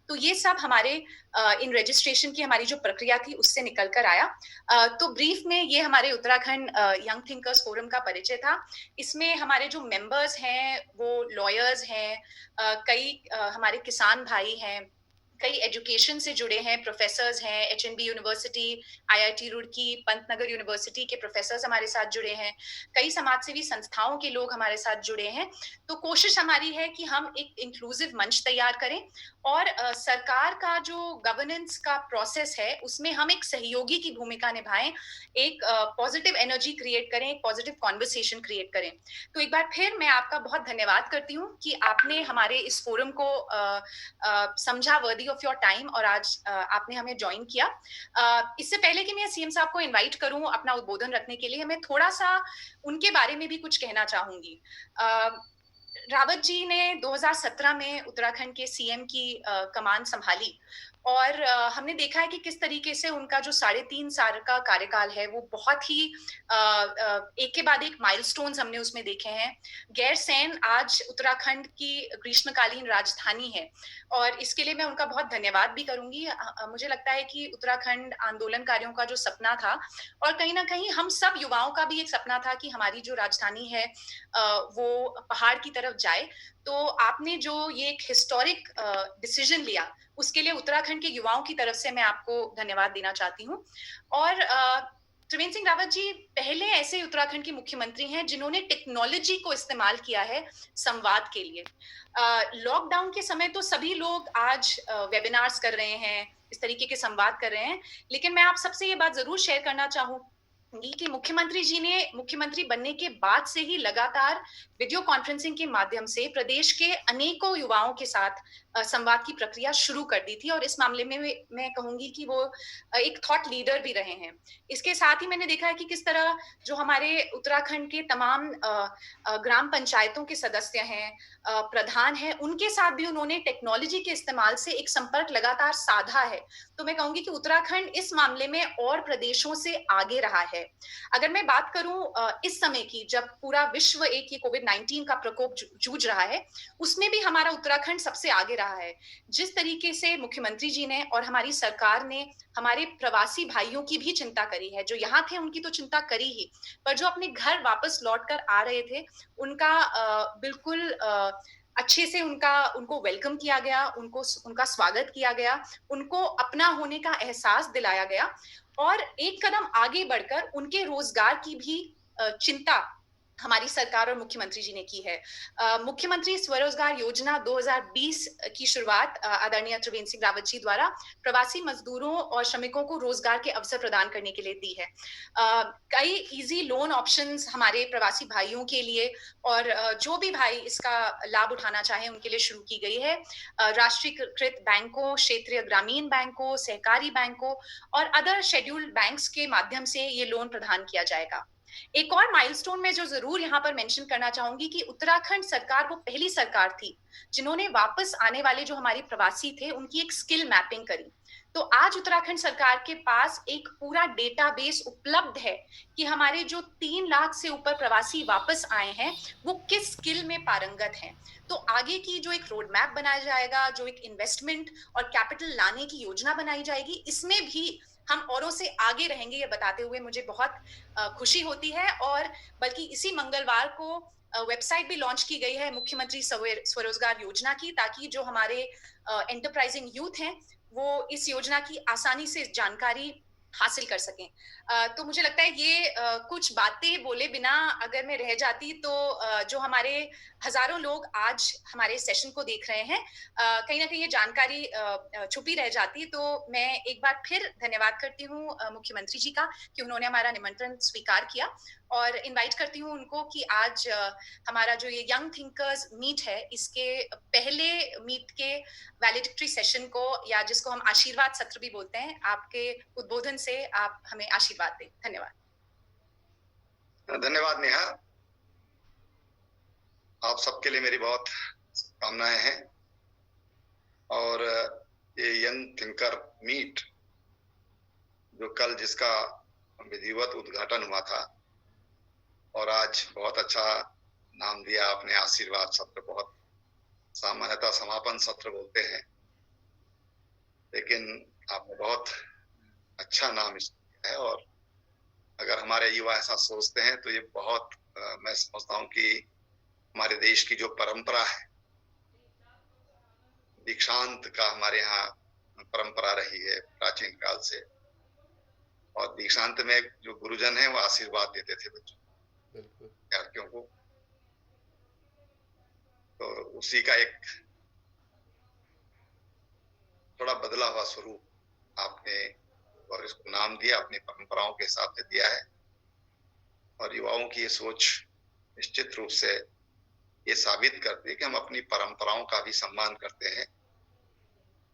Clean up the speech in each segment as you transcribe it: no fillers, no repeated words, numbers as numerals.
तो ये सब हमारे इन रजिस्ट्रेशन की हमारी जो प्रक्रिया थी उससे निकल कर आया। तो ब्रीफ में ये हमारे उत्तराखंड यंग थिंकर्स फोरम का परिचय था। इसमें हमारे जो मेंबर्स हैं वो लॉयर्स हैं, कई हमारे किसान भाई हैं, कई एजुकेशन से जुड़े हैं, प्रोफेसर्स हैं, HNB university, IIT Roorkee, Pantnagar university के प्रोफेसर्स हमारे साथ जुड़े हैं, कई समाजसेवी संस्थाओं के लोग हमारे साथ जुड़े हैं। तो कोशिश हमारी है कि हम एक इंक्लूसिव मंच तैयार करें और सरकार का जो गवर्नेंस का प्रोसेस है उसमें हम एक सहयोगी की भूमिका निभाएं, एक पॉजिटिव एनर्जी क्रिएट करें, एक पॉजिटिव कॉन्वर्सेशन क्रिएट करें। तो एक बार फिर मैं आपका बहुत धन्यवाद करती हूँ कि आपने हमारे इस फोरम को समझा वर्दी ऑफ योर टाइम और आज आपने हमें ज्वाइन किया। इससे पहले कि मैं सीएम साहब को इनवाइट करूं अपना उद्बोधन रखने के लिए, मैं थोड़ा सा उनके बारे में भी कुछ कहना चाहूंगी। रावत जी ने 2017 में उत्तराखंड के सीएम की कमान संभाली और हमने देखा है कि किस तरीके से उनका जो 3.5 साल का कार्यकाल है वो बहुत ही एक के बाद एक माइलस्टोन्स हमने उसमें देखे हैं। गैरसैंण आज उत्तराखंड की ग्रीष्मकालीन राजधानी है और इसके लिए मैं उनका बहुत धन्यवाद भी करूंगी। मुझे लगता है कि उत्तराखंड आंदोलनकारियों का जो सपना था और कहीं ना कहीं हम सब युवाओं का भी एक सपना था कि हमारी जो राजधानी है वो पहाड़ की तरफ जाए। तो आपने जो ये एक हिस्टोरिक डिसीजन लिया उसके लिए उत्तराखंड के युवाओं की तरफ से मैं आपको धन्यवाद देना चाहती हूँ। और त्रिवेंद्र सिंह रावत जी पहले ऐसे उत्तराखंड के मुख्यमंत्री हैं जिन्होंने टेक्नोलॉजी को इस्तेमाल किया है संवाद के लिए। लॉकडाउन के समय तो सभी लोग आज वेबिनार्स कर रहे हैं, इस तरीके के संवाद कर रहे हैं, लेकिन मैं आप सबसे ये बात जरूर शेयर करना चाहूंगी कि मुख्यमंत्री जी ने मुख्यमंत्री बनने के बाद से ही लगातार वीडियो कॉन्फ्रेंसिंग के माध्यम से प्रदेश के अनेकों युवाओं के साथ संवाद की प्रक्रिया शुरू कर दी थी और इस मामले में मैं कहूंगी कि वो एक थॉट लीडर भी रहे हैं। इसके साथ ही मैंने देखा है कि किस तरह जो हमारे उत्तराखंड के तमाम ग्राम पंचायतों के सदस्य हैं, प्रधान हैं, उनके साथ भी उन्होंने टेक्नोलॉजी के इस्तेमाल से एक संपर्क लगातार साधा है। तो मैं कहूंगी कि उत्तराखंड इस मामले में और प्रदेशों से आगे रहा है। अगर मैं बात करूं इस समय की, जब पूरा विश्व एक ये कोविड-19 का प्रकोप जूझ रहा है, उसमें भी हमारा उत्तराखंड सबसे आगे रहा है। जिस तरीके से मुख्यमंत्री जी ने और हमारी सरकार ने हमारे प्रवासी भाइयों की भी चिंता करी है, जो यहाँ थे उनकी तो चिंता करी ही, पर जो अपने घर वापस लौट कर आ रहे थे उनका बिल्कुल अच्छे से उनको वेलकम किया गया, उनका स्वागत किया गया, उनको अपना होने का एहसास दिलाया गया और एक कदम आगे बढ़कर उनके रोजगार की भी चिंता हमारी सरकार और मुख्यमंत्री जी ने की है। मुख्यमंत्री स्वरोजगार योजना 2020 की शुरुआत आदरणीय त्रिवेंद्र सिंह रावत जी द्वारा प्रवासी मजदूरों और श्रमिकों को रोजगार के अवसर प्रदान करने के लिए दी है। कई इजी लोन ऑप्शंस हमारे प्रवासी भाइयों के लिए और जो भी भाई इसका लाभ उठाना चाहे उनके लिए शुरू की गई है। राष्ट्रीयकृत बैंकों, क्षेत्रीय ग्रामीण बैंकों, सहकारी बैंकों और अदर शेड्यूल्ड बैंक्स के माध्यम से ये लोन प्रदान किया जाएगा। एक और माइलस्टोन में जो जरूर यहाँ पर मेंशन करना चाहूंगी कि उत्तराखंड सरकार वो पहली सरकार थी जिन्होंने वापस आने वाले जो हमारे प्रवासी थे उनकी एक स्किल मैपिंग करी। तो आज उत्तराखंड सरकार के पास एक पूरा डेटाबेस उपलब्ध है कि हमारे जो 3 लाख से ऊपर प्रवासी वापस आए हैं वो किस स्किल में पारंगत हैं। तो आगे की जो एक रोड मैप बनाया जाएगा, जो एक इन्वेस्टमेंट और कैपिटल लाने की योजना बनाई जाएगी, इसमें भी हम औरों से आगे रहेंगे, ये बताते हुए मुझे बहुत खुशी होती है। और बल्कि इसी मंगलवार को वेबसाइट भी लॉन्च की गई है मुख्यमंत्री स्वरोजगार योजना की, ताकि जो हमारे एंटरप्राइजिंग यूथ हैं वो इस योजना की आसानी से जानकारी हासिल कर सकें। तो मुझे लगता है ये कुछ बातें बोले बिना अगर मैं रह जाती तो जो हमारे हजारों लोग आज हमारे सेशन को देख रहे हैं, कहीं ना कहीं ये जानकारी छुपी रह जाती। तो मैं एक बार फिर धन्यवाद करती हूँ मुख्यमंत्री जी का कि उन्होंने हमारा निमंत्रण स्वीकार किया और इनवाइट करती हूँ उनको कि आज हमारा जो ये यंग थिंकर्स मीट है इसके पहले मीट के वैलिडिक्टरी सेशन को, या जिसको हम आशीर्वाद सत्र भी बोलते हैं, आपके उद्बोधन से आप हमें आशीर्वाद दें। धन्यवाद। धन्यवाद नेहा, आप सबके लिए मेरी बहुत कामनाएं हैं। और ये यंग थिंकर मीट जो कल जिसका विधिवत उद्घाटन हुआ था और आज बहुत अच्छा नाम दिया आपने, आशीर्वाद सत्र, बहुत सामान्यतः समापन सत्र बोलते हैं, आपने बहुत अच्छा नाम किया है, और अगर हमारे युवा ऐसा सोचते हैं तो ये बहुत मैं समझता हूँ कि हमारे देश की जो परंपरा है, दीक्षांत का हमारे यहाँ परंपरा रही है प्राचीन काल से, और दीक्षांत में जो गुरुजन है वो आशीर्वाद देते थे बच्चों विद्यार्थियों को, तो उसी का एक थोड़ा बदला हुआ स्वरूप आपने और इसको नाम दिया, अपनी परंपराओं के हिसाब से दिया है। और युवाओं की ये सोच निश्चित रूप से ये साबित करती है कि हम अपनी परंपराओं का भी सम्मान करते हैं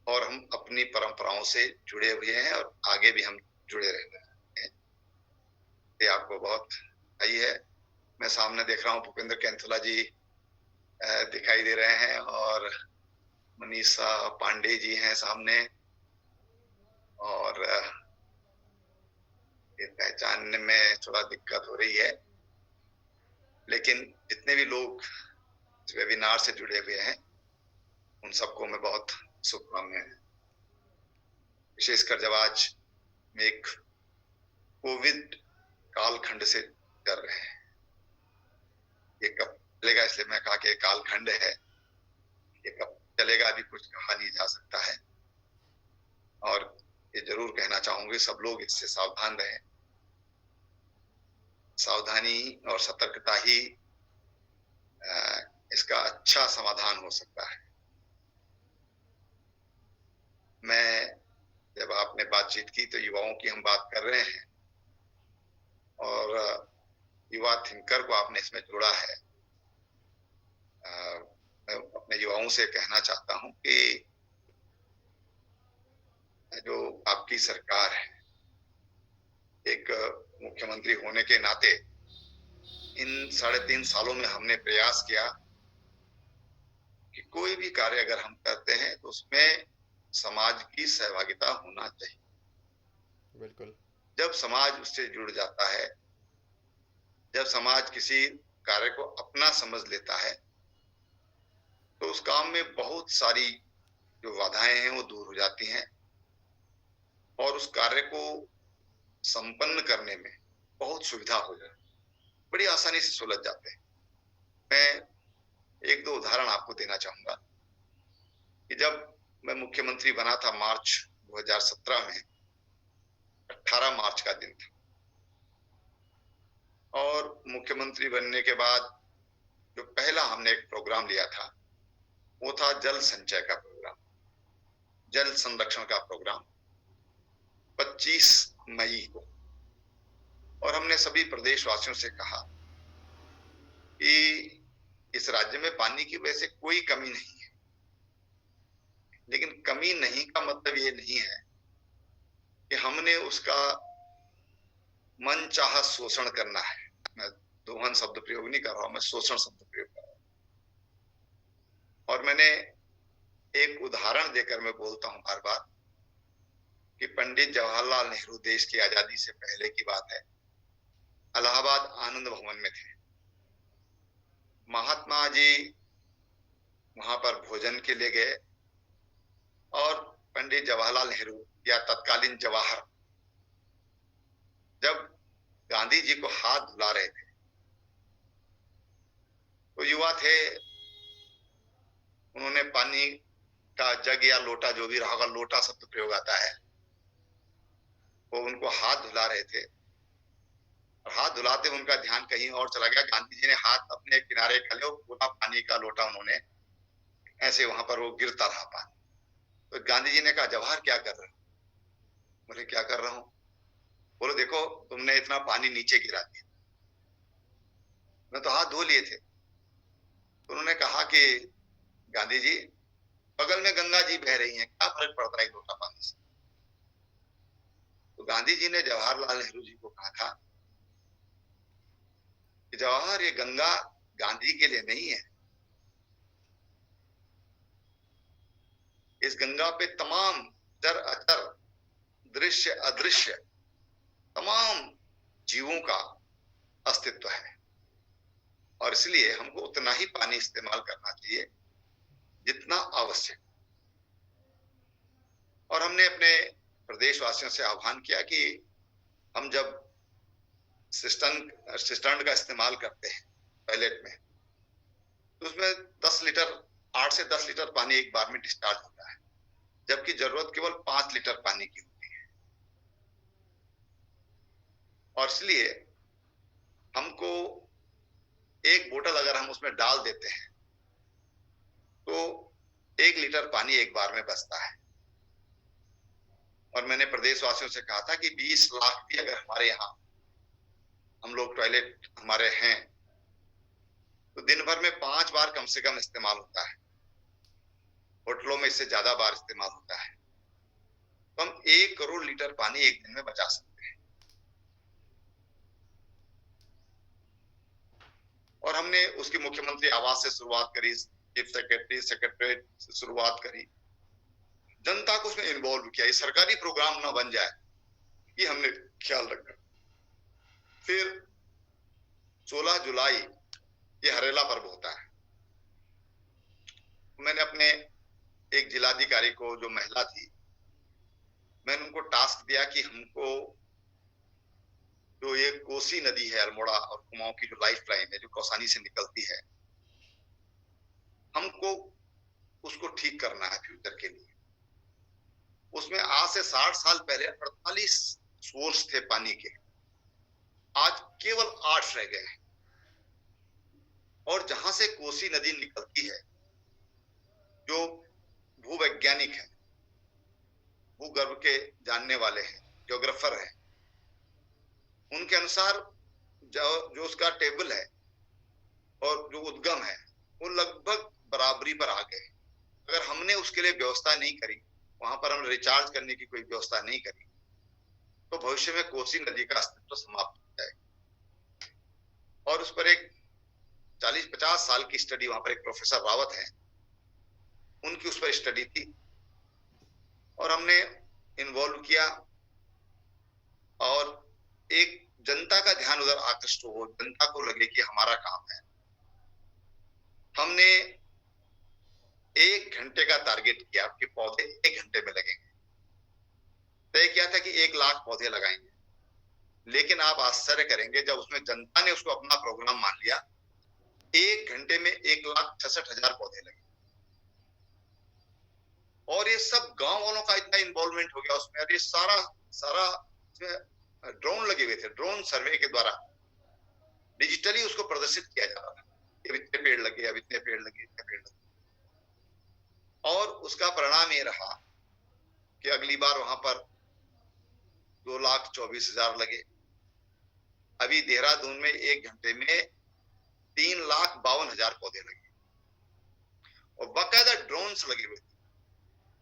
और हम अपनी परंपराओं से जुड़े हुए हैं और आगे भी हम जुड़े रहना है। ये आपको बहुत आई है। मैं सामने देख रहा हूँ भूपेंद्र कैंथोला जी दिखाई दे रहे हैं और मनीषा पांडे जी हैं सामने, और ये पहचानने में थोड़ा दिक्कत हो रही है, लेकिन जितने भी लोग इस वेबिनार से जुड़े हुए हैं उन सबको मैं बहुत शुभकामनाएं, विशेषकर जब आज में एक कोविड कालखंड से कर रहे हैं। ये कब चलेगा, इसलिए मैं कहा कि कालखंड है, ये कब चलेगा अभी कुछ कहा नहीं जा सकता है। और ये जरूर कहना चाहूंगी सब लोग इससे सावधान रहें। सावधानी और सतर्कता ही इसका अच्छा समाधान हो सकता है। मैं जब आपने बातचीत की तो युवाओं की हम बात कर रहे हैं और युवा थिंकर को आपने इसमें जोड़ा है। मैं अपने युवाओं से कहना चाहता हूं कि जो आपकी सरकार है, एक मुख्यमंत्री होने के नाते इन 3.5 सालों में हमने प्रयास किया कि कोई भी कार्य अगर हम करते हैं तो उसमें समाज की सहभागिता होना चाहिए। बिल्कुल। जब समाज उससे जुड़ जाता है, जब समाज किसी कार्य को अपना समझ लेता है, तो उस काम में बहुत सारी जो बाधाएं हैं वो दूर हो जाती हैं और उस कार्य को संपन्न करने में बहुत सुविधा हो जाती है, बड़ी आसानी से सुलझ जाते हैं। मैं 1-2 उदाहरण आपको देना चाहूंगा कि जब मैं मुख्यमंत्री बना था मार्च 2017 में, 18 मार्च का दिन था, और मुख्यमंत्री बनने के बाद जो पहला हमने एक प्रोग्राम लिया था वो था जल संचय का प्रोग्राम, जल संरक्षण का प्रोग्राम 25 मई को। और हमने सभी प्रदेशवासियों से कहा कि इस राज्य में पानी की वजह से कोई कमी नहीं है, लेकिन कमी नहीं का मतलब ये नहीं है कि हमने उसका मनचाहा शोषण करना है। मैं दोहन शब्द प्रयोग नहीं कर रहा हूं, मैं शोषण शब्द प्रयोग कर रहा हूं। और मैंने एक उदाहरण देकर मैं बोलता हूं बार बार कि पंडित जवाहरलाल नेहरू देश की आजादी से पहले की बात है, इलाहाबाद आनंद भवन में थे। महात्मा जी वहां पर भोजन के लिए गए और पंडित जवाहरलाल नेहरू या तत्कालीन जवाहर जब गांधी जी को हाथ धुला रहे थे तो युवा थे, उन्होंने पानी का जग या लोटा, जो भी रहा होगा, लोटा शब्द प्रयोग आता है, वो उनको हाथ धुला रहे थे और हाथ धुलाते उनका ध्यान कहीं और चला गया। गांधी जी ने हाथ अपने किनारे कर लिया, पूरा पानी का लोटा उन्होंने ऐसे वहां पर वो गिरता रहा पानी। तो गांधी जी ने कहा, जवाहर क्या कर रहे हो? बोले क्या कर रहा हूं? बोले देखो तुमने इतना पानी नीचे गिरा दिया, मैं तो हाथ धो लिए थे। तो उन्होंने कहा कि गांधी जी बगल में गंगा जी बह रही हैं, क्या फर्क पड़ता है एक लोटा पानी से? तो गांधी जी ने जवाहरलाल नेहरू जी को कहा था कि जवाहर, ये गंगा गांधी के लिए नहीं है, इस गंगा पे तमाम चर अचर, दृश्य अदृश्य तमाम जीवों का अस्तित्व है और इसलिए हमको उतना ही पानी इस्तेमाल करना चाहिए जितना आवश्यक। और हमने अपने प्रदेशवासियों से आह्वान किया कि हम जब सिस्टर्न का इस्तेमाल करते हैं टॉयलेट में, तो उसमें 8 से 10 लीटर पानी एक बार में डिस्चार्ज होता है, जबकि जरूरत केवल 5 लीटर पानी की होती है। और इसलिए हमको एक बोतल अगर हम उसमें डाल देते हैं तो 1 लीटर पानी एक बार में बचता है। और मैंने प्रदेशवासियों से कहा था कि 20 लाख भी अगर हमारे यहाँ हम लोग टॉयलेट हमारे हैं तो दिन भर में 5 बार कम से कम इस्तेमाल होता है, होटलों में इससे ज्यादा बार इस्तेमाल होता है, तो हम 1 करोड़ लीटर पानी एक दिन में बचा सकते हैं। और हमने उसकी मुख्यमंत्री आवास से शुरुआत करी, चीफ सेक्रेटरी सेक्रेटरीट से शुरुआत करी, जनता को उसमें इन्वॉल्व किया। ये सरकारी प्रोग्राम ना बन जाए, ये हमने ख्याल रखा। फिर 16 जुलाई ये हरेला पर्व होता है। मैंने अपने एक जिलाधिकारी को, जो महिला थी, मैंने उनको टास्क दिया कि हमको जो ये कोसी नदी है, अल्मोड़ा और कुमाऊं की जो लाइफ लाइन है, जो कौसानी से निकलती है, हमको उसको ठीक करना है फ्यूचर के लिए। उसमें आज से 60 साल पहले 48 सोर्स थे पानी के, आज केवल 8 रह गए हैं। और जहां से कोसी नदी निकलती है, जो भूवैज्ञानिक है, भूगर्भ के जानने वाले हैं, ज्योग्राफर हैं, उनके अनुसार जो उसका टेबल है और जो उद्गम है वो लगभग बराबरी पर आ गए। अगर हमने उसके लिए व्यवस्था नहीं करी, वहां पर हमने रिचार्ज करने की कोई व्यवस्था नहीं करी, तो भविष्य में कोसी नदी का अस्तित्व समाप्त हो जाएगा। और उस पर एक 40-50 साल की स्टडी, वहां पर एक प्रोफेसर रावत है, उनकी उस पर स्टडी थी और हमने इन्वॉल्व किया। और एक जनता का ध्यान उधर आकृष्ट हो, जनता को लगे कि हमारा काम है। हमने 1 घंटे का टारगेट किया कि पौधे 1 घंटे में लगेंगे। तय किया था कि 1 लाख पौधे लगाएंगे, लेकिन आप आश्चर्य करेंगे, जब उसमें जनता ने उसको अपना प्रोग्राम मान लिया, 1 घंटे में 1,66,000 पौधे लगे। और ये सब गांव वालों का इतना इन्वॉल्वमेंट हो गया उसमें। और ये सारा ड्रोन लगे हुए थे, ड्रोन सर्वे के द्वारा डिजिटली उसको प्रदर्शित किया जा रहा था, अब इतने पेड़ लगे, अब इतने पेड़ लगे, इतने पेड़ लगे। और उसका परिणाम ये रहा कि अगली बार वहां पर 2,24,000 लगे। अभी देहरादून में 1 घंटे में 3,52,000 पौधे लगे। और बाकायदा ड्रोन्स लगे हुए थे,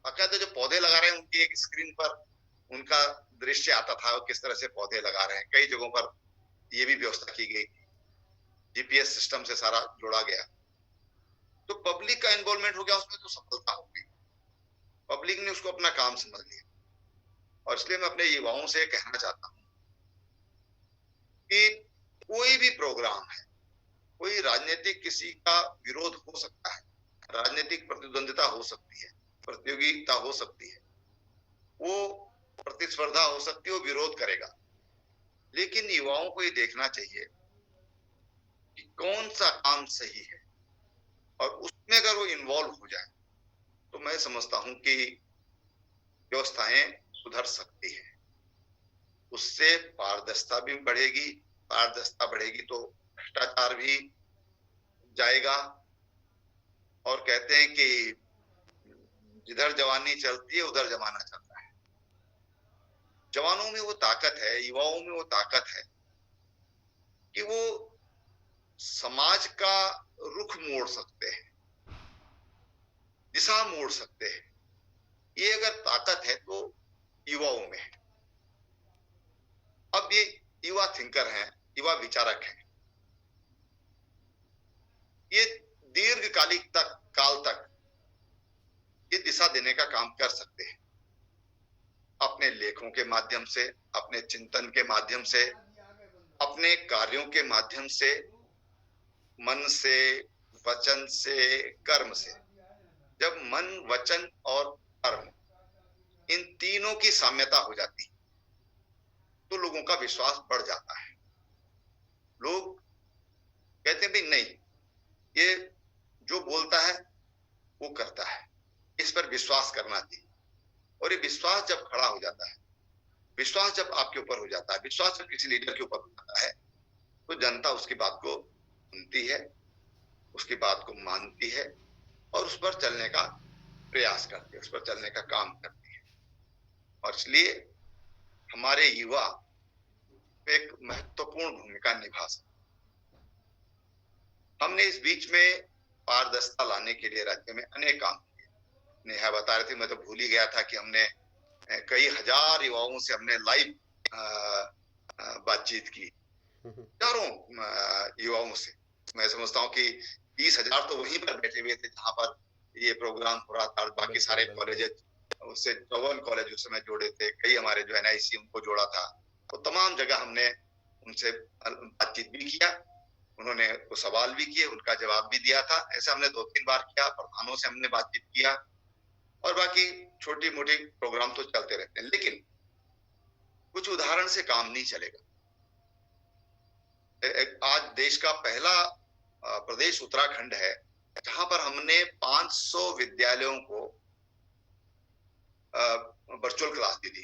बाकायदा जो पौधे लगा रहे हैं उनकी एक स्क्रीन पर उनका दृश्य आता था, किस तरह से पौधे लगा रहे हैं। कई जगहों पर ये भी व्यवस्था की गई, जीपीएस सिस्टम से सारा जोड़ा गया। तो पब्लिक का इन्वॉल्वमेंट हो गया उसमें, तो सफलता हो गई, पब्लिक ने उसको अपना काम समझ लिया। और इसलिए मैं अपने युवाओं से कहना चाहता हूं कि कोई भी प्रोग्राम है, कोई राजनीतिक किसी का विरोध हो सकता है, राजनीतिक प्रतिद्वंदिता हो सकती है, प्रतियोगिता हो सकती है, वो प्रतिस्पर्धा हो सकती है, वो विरोध करेगा। लेकिन युवाओं को ये देखना चाहिए कि कौन सा काम सही है, और उसमें अगर वो इन्वॉल्व हो जाए तो मैं समझता हूं कि व्यवस्थाएं सुधर सकती है। उससे पारदर्शिता भी बढ़ेगी, पारदर्शिता बढ़ेगी तो भ्रष्टाचार भी जाएगा। और कहते हैं कि जिधर जवानी चलती है उधर जमाना चलता है। जवानों में वो ताकत है, युवाओं में वो ताकत है कि वो समाज का रुख मोड़ सकते हैं, दिशा मोड़ सकते हैं। ये अगर ताकत है तो युवाओं में है। अब ये युवा थिंकर हैं, युवा विचारक हैं, ये दीर्घकालिक काल तक ये दिशा देने का काम कर सकते हैं, अपने लेखों के माध्यम से, अपने चिंतन के माध्यम से, अपने कार्यों के माध्यम से, मन से, वचन से, कर्म से। जब मन, वचन और कर्म इन तीनों की साम्यता हो जाती है तो लोगों का विश्वास बढ़ जाता है। लोग कहते हैं भाई नहीं, ये जो बोलता है वो करता है, इस पर विश्वास करना चाहिए। और ये विश्वास जब खड़ा हो जाता है, विश्वास जब आपके ऊपर हो जाता है, विश्वास जब किसी लीडर के ऊपर हो जाता है, तो जनता उसकी बात को सुनती है, उसकी बात को मानती है और उस पर चलने का प्रयास करती है, उस पर चलने का काम करती है। और इसलिए हमारे युवा एक महत्वपूर्ण भूमिका निभा सकते। हमने इस बीच में पारदर्शिता लाने के लिए राज्य में अनेक काम किए। नेहा बता रहे थे, मैं तो भूल ही गया था कि हमने कई हजार युवाओं से हमने लाइव बातचीत की, हजारों युवाओं से। मैं समझता हूँ कि 30,000 तो वहीं पर बैठे हुए थे जहां पर ये प्रोग्राम हो रहा था। बाकी सारे कॉलेज, उससे 54 कॉलेज उस समय जोड़े थे, कई हमारे जो NIC उनको जोड़ा था। तो तमाम जगह हमने उनसे बातचीत भी किया, उन्होंने वो सवाल भी किए, उनका जवाब भी दिया था। ऐसा हमने 2-3 बार किया। प्रधानों से हमने बातचीत किया और बाकी छोटी मोटी प्रोग्राम तो चलते रहते हैं। लेकिन कुछ उदाहरण से काम नहीं चलेगा। आज देश का पहला प्रदेश उत्तराखंड है जहां पर हमने 500 विद्यालयों को वर्चुअल क्लास दी थी।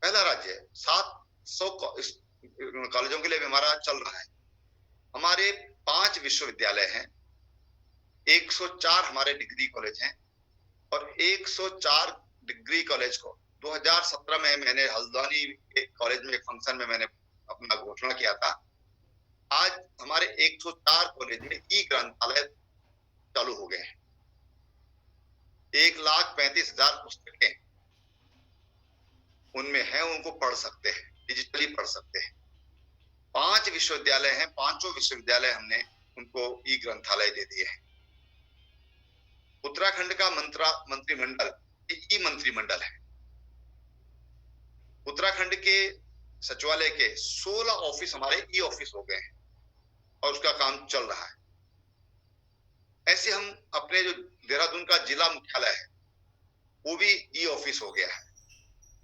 पहला राज्य है। 700 कॉलेजों के लिए भी हमारा चल रहा है। हमारे 5 विश्वविद्यालय हैं, 104 हमारे डिग्री कॉलेज हैं और 104 डिग्री कॉलेज को 2017 में मैंने हल्द्वानी के कॉलेज में एक फंक्शन में मैंने अपना घोषणा किया था। आज हमारे 104 कॉलेज में ई ग्रंथालय चालू हो गए हैं। 1,35,000 पुस्तकें उनमें हैं, उनको पढ़ सकते हैं, डिजिटली पढ़ सकते हैं। 5 विश्वविद्यालय हैं, 5 विश्वविद्यालय हमने उनको ई ग्रंथालय दे दिए हैं। उत्तराखंड का मंत्रिमंडल ई मंत्रिमंडल है। उत्तराखंड के सचिवालय के 16 ऑफिस हमारे ई ऑफिस हो गए हैं और उसका काम चल रहा है। ऐसे हम अपने जो देहरादून का जिला मुख्यालय है वो भी ई ऑफिस हो गया है।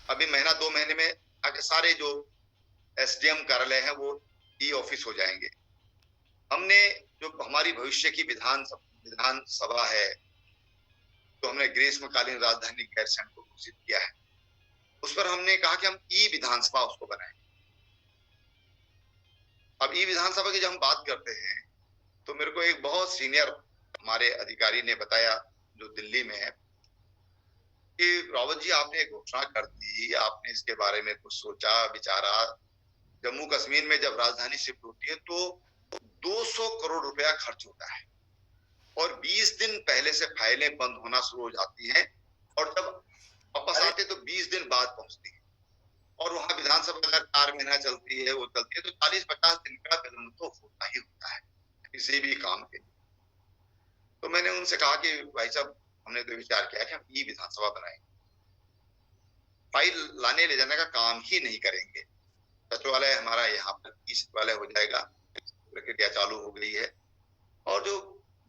अभी महीना 2 महीने में आगे सारे जो SDM कार्यालय है वो ई ऑफिस हो जाएंगे। हमने जो हमारी भविष्य की विधानसभा है तो हमने ग्रीष्मकालीन राजधानी गैरसैंण को घोषित किया है। उस पर हमने कहा कि हम ई विधानसभा उसको बनाएं। अब ई विधानसभा की जब हम बात करते हैं तो मेरे को एक बहुत सीनियर हमारे अधिकारी ने बताया जो दिल्ली में है कि रावत जी आपने एक घोषणा कर दी, आपने इसके बारे में कुछ सोचा विचारा। जम्मू कश्मीर में जब राजधानी शिफ्ट होती है तो 200 करोड़ रुपया खर्च होता है और 20 दिन पहले से फाइलें बंद होना शुरू हो जाती हैं और जब वापस आते तो 20 दिन बाद पहुंचती है। और वहां विधानसभा अगर 4 महीना चलती है, वो चलती है तो 40-50 दिन का विलंब तो होता ही होता है किसी भी काम के। तो मैंने उनसे कहा कि भाई साहब हमने तो विचार किया कि हम ई विधानसभा बनाएंगे, फाइल लाने ले जाने का काम ही नहीं करेंगे। सचिवालय हमारा यहाँ पर ई सचिवालय हो जाएगा, प्रक्रिया चालू हो गई है। और जो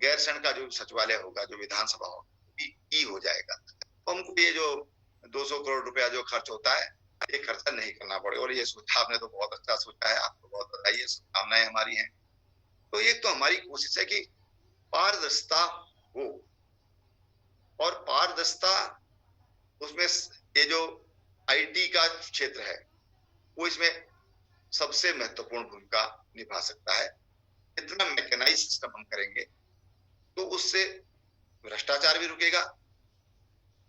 गैरसैंण का जो सचिवालय होगा, जो विधानसभा होगा, ई हो जाएगा। तो हमको ये जो 200 करोड़ रुपया जो खर्च होता है ये खर्चा नहीं करना पड़ेगा। और ये सोचा आपने तो बहुत अच्छा सोचा है, आपको बहुत बधाई, शुभकामनाएं हमारी हैं। तो एक तो हमारी कोशिश है कि पारदर्शिता हो और पारदर्शिता उसमें ये जो IT का क्षेत्र है वो इसमें सबसे महत्वपूर्ण भूमिका निभा सकता है। इतना मैकेनाइज सिस्टम हम करेंगे तो उससे भ्रष्टाचार भी रुकेगा,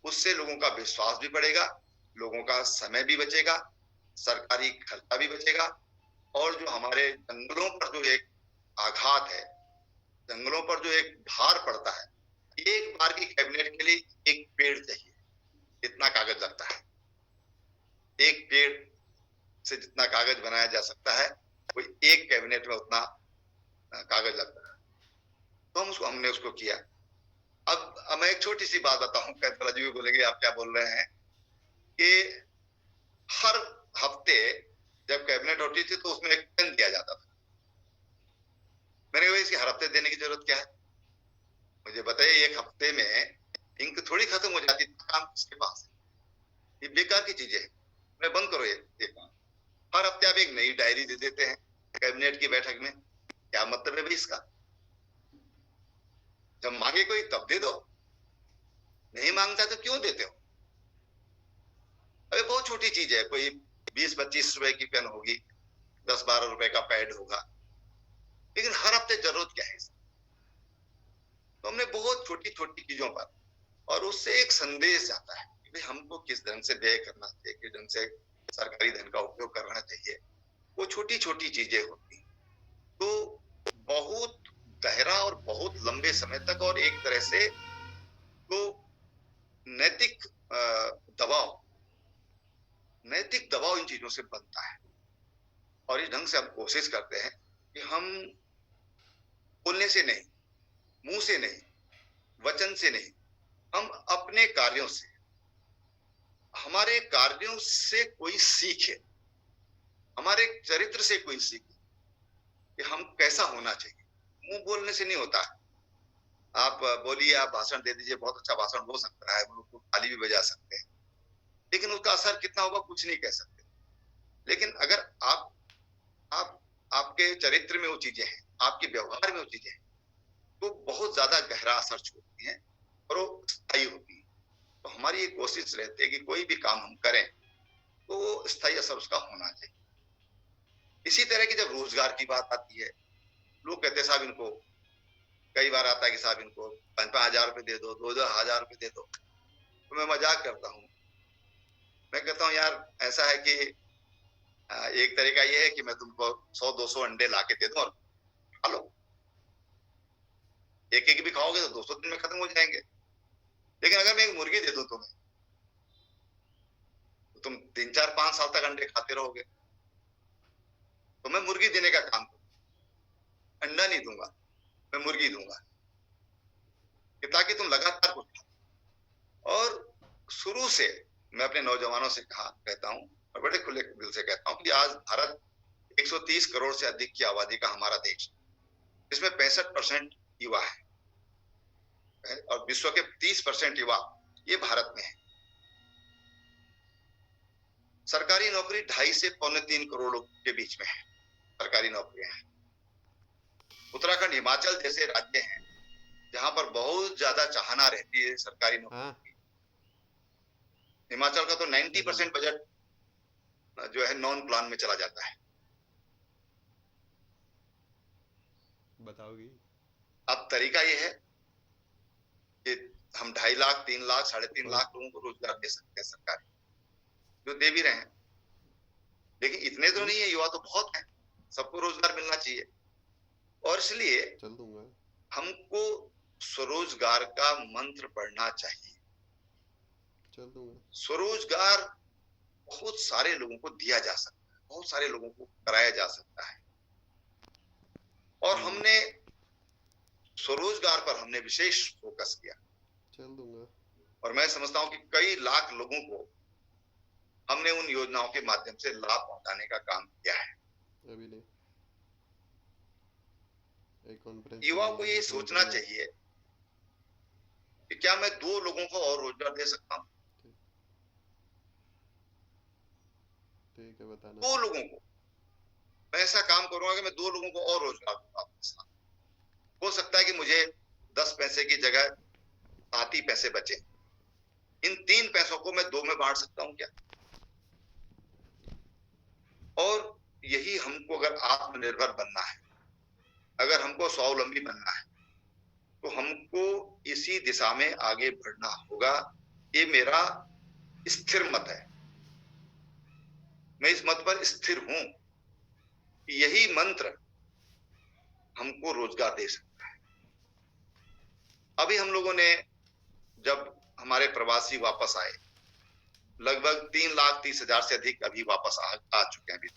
उससे लोगों का विश्वास भी बढ़ेगा, लोगों का समय भी बचेगा, सरकारी खर्चा भी बचेगा। और जो हमारे जंगलों पर जो एक आघात है, जंगलों पर जो एक भार पड़ता है, एक बार की कैबिनेट के लिए एक पेड़ चाहिए, इतना कागज लगता है। एक पेड़ से जितना कागज बनाया जा सकता है कोई एक कैबिनेट में उतना कागज लगता है। तो हमने उसको किया। अब मैं एक छोटी सी बात बताऊं, कैतला जी भी बोलेंगे आप क्या बोल रहे हैं, कि हर हफ्ते जब कैबिनेट होती थी तो उसमें एक पेन दिया जाता था। मैंने कहा इसकी हर हफ्ते देने की जरूरत क्या है, मुझे बताइए। एक हफ्ते में इंक थोड़ी खत्म हो जाती, काम किसके पास है। ये बेकार की चीजें हैं, मैं बंद करो ये काम। हर हफ्ते आप एक नई डायरी दे देते हैं कैबिनेट की बैठक में, क्या मतलब है भाई इसका? जब मांगे कोई तब दे दो, नहीं मांगता तो क्यों देते हो? अरे बहुत छोटी चीज है, कोई 20-25 रुपए की पेन होगी, 10-12 रुपए का पैड होगा, लेकिन हर हफ्ते जरूरत क्या है? तो हमने बहुत छोटी छोटी चीजों पर, और उससे एक संदेश जाता है कि भाई हमको किस ढंग से व्यय करना चाहिए, किस ढंग से सरकारी धन का उपयोग करना चाहिए। वो छोटी छोटी चीजें होती, तो बहुत गहरा और बहुत लंबे समय तक, और एक तरह से तो नैतिक दबाव इन चीजों से बनता है। और इस ढंग से हम कोशिश करते हैं कि हम बोलने से नहीं, मुंह से नहीं, वचन से नहीं, हम अपने कार्यों से, हमारे कार्यों से कोई सीखे, हमारे चरित्र से कोई सीखे कि हम कैसा होना चाहिए। मुंह बोलने से नहीं होता। आप बोलिए, आप भाषण दे दीजिए, बहुत अच्छा भाषण हो सकता है, उसको ताली भी बजा सकते हैं, लेकिन उसका असर कितना होगा कुछ नहीं कह सकते। लेकिन अगर आपके चरित्र में वो चीजें हैं, आपके व्यवहार में वो चीजें हैं, तो बहुत ज्यादा गहरा असर छोड़ती हैं और वो स्थायी होती है। तो हमारी ये कोशिश रहती है कि कोई भी काम हम करें तो वो स्थायी असर उसका होना चाहिए। इसी तरह की जब रोजगार की बात आती है, लोग कहते हैं साहब इनको, कई बार आता है कि साहब इनको 5,000 रुपए दे दो, 2,000 रुपए दे दो। तो मैं मजाक करता हूँ, मैं कहता हूँ यार ऐसा है कि एक तरीका ये है कि मैं तुमको 100-200 अंडे ला के दे दूं और खा लो। एक एक भी खाओगे तो 200 दिन में खत्म हो जाएंगे। लेकिन अगर मैं एक मुर्गी दे दूं तुम्हें, तो तुम 3-4-5 साल तक अंडे खाते रहोगे। तो मैं मुर्गी देने का काम करूं, अंडा नहीं दूंगा, मैं मुर्गी दूंगा, कि ताकि तुम लगातार कुछ खाओ। और शुरू से मैं अपने नौजवानों से कहता हूं और बड़े खुले दिल से कहता हूं कि आज भारत 130 करोड़ से अधिक की आबादी का हमारा देश, जिसमें 65% युवा है, और विश्व के 30% युवा ये भारत में है। सरकारी नौकरी 2.5 से 2.25 करोड़ लोगों के बीच में है, सरकारी नौकरियां हैं। उत्तराखंड, हिमाचल जैसे राज्य हैं जहां पर बहुत ज्यादा चाहना रहती है सरकारी नौकरी की। हिमाचल का तो 90% बजट जो है नॉन प्लान में चला जाता है। बताओगी? अब तरीका ये है कि हम 2.5 लाख, 3 लाख, 3.5 लाख लोगों को रोजगार दे सकते हैं सरकारी, जो दे भी रहे हैं। लेकिन इतने तो नहीं है, युवा तो बहुत हैं, सबको रोजगार मिलना चाहिए। और इसलिए चल दूंगा, हमको स्वरोजगार का मंत्र पढ़ना चाहिए। चल दूंगा। स्वरोजगार बहुत सारे लोगों को दिया जा सकता है, बहुत सारे लोगों को कराया जा सकता है। और हमने स्वरोजगार पर हमने विशेष फोकस किया। चल दूंगा। और मैं समझता हूं कि कई लाख लोगों को हमने उन योजनाओं के माध्यम से लाभ पहुंचाने का काम किया है। अभी नहीं, एक कॉन्फ्रेंस युवाओं को ये सोचना चाहिए कि क्या मैं 2 लोगों को और रोजगार दे सकता हूं? ठीक है, बताना। 2 लोगों को मैं ऐसा काम करूंगा कि मैं 2 लोगों को और रोजगार दूंगा। हो सकता है कि मुझे 10 पैसे की जगह 7 ही पैसे बचे। इन 3 पैसों को मैं 2 में बांट सकता हूं क्या? और यही हमको, अगर आत्मनिर्भर बनना है, अगर हमको स्वावलंबी बनना है, तो हमको इसी दिशा में आगे बढ़ना होगा। ये मेरा स्थिर मत है, मैं इस मत पर स्थिर हूं। यही मंत्र हमको रोजगार दे सकता है। अभी हम लोगों ने, जब हमारे प्रवासी वापस आए, लगभग 3,30,000 से अधिक अभी वापस आ चुके हैं अभी।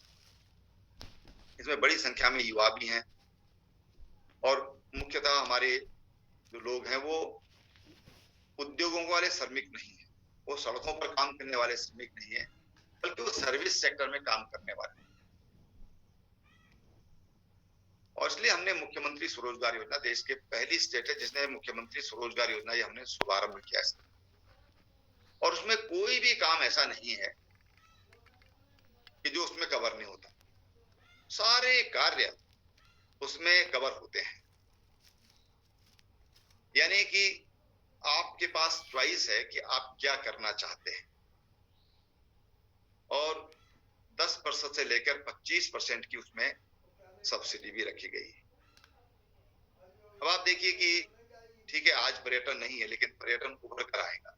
इसमें बड़ी संख्या में युवा भी हैं, और मुख्यतः हमारे जो लोग हैं वो उद्योगों वाले श्रमिक नहीं है, वो सड़कों पर काम करने वाले श्रमिक नहीं है, बल्कि वो सर्विस सेक्टर में काम करने वाले। और इसलिए हमने मुख्यमंत्री स्वरोजगार योजना, देश के पहली स्टेट है जिसने मुख्यमंत्री स्वरोजगार योजना ये हमने शुभारंभ किया है। और उसमें कोई भी काम ऐसा नहीं है कि जो उसमें कवर नहीं होता। सारे कार्य उसमें कवर होते हैं। यानी कि आपके पास चॉइस है कि आप क्या करना चाहते हैं। और 10% से लेकर 25% की उसमें सब्सिडी भी रखी गई है। अब आप देखिए कि ठीक है, आज पर्यटन नहीं है, लेकिन पर्यटन उभर कर आएगा।